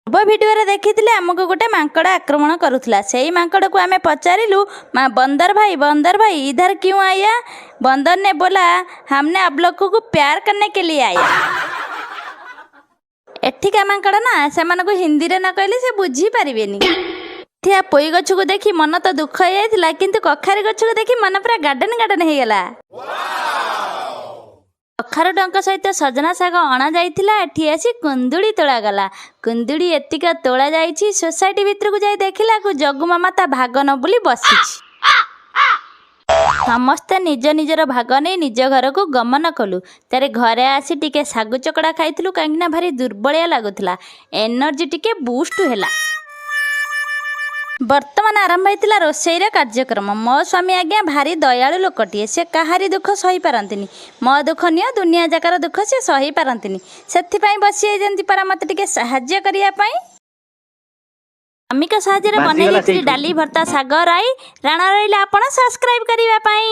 पूर्व भिडियो देखी आमको गोटे मांकड़ आक्रमण करुला से मांकड़ को आम पचारू बंदर भाई इधर क्यों आया। बंदर ने बोला हमने आप लोगों को प्यार करने के लिए आया। एठिका मांकड़ ना से हिंदी रे न कहले से बुझी पारिबेनी। थिया पोई गछ को देखी मन तो दुख हो जाइतिला किंतु कखारी गछ को देखी मन पूरा गार्डन हो गला। कखारू डंक सहित सजना शाग अणा जाइतिला एठी आसी कुंदुड़ी तोला गला। कुंदुड़ी एतिका तोला जाइछि सोसाइटी भितर को जाई देखिला को जग्गू मामा ता भाग न बुली बसिछि। समस्ते निज निजर भाग नहीं निज घर को गमन कलु। तारे घरे आसी टिके सागु चकड़ा खाइथिलु कांगिना भारी दुर्बलिया लागुथिला। एनर्जी टिके बूस्ट हैला। वर्तमान आरंभ होता रोषेईर कार्यक्रम। मो स्वामी आज्ञा भारी दयालु लोकटीए से कहारी दुख सही पारंतिनी। मो दुख नियो दुनिया जाकर दुख से सही पारंतिनी सेथिपाई बसी जंती पर मत टिके सहाय्य करिया पई स्वामी का साहाय्य बनै डाली भर्ता साग राई राणा रहिला आपण सब्सक्राइब करिवा पई।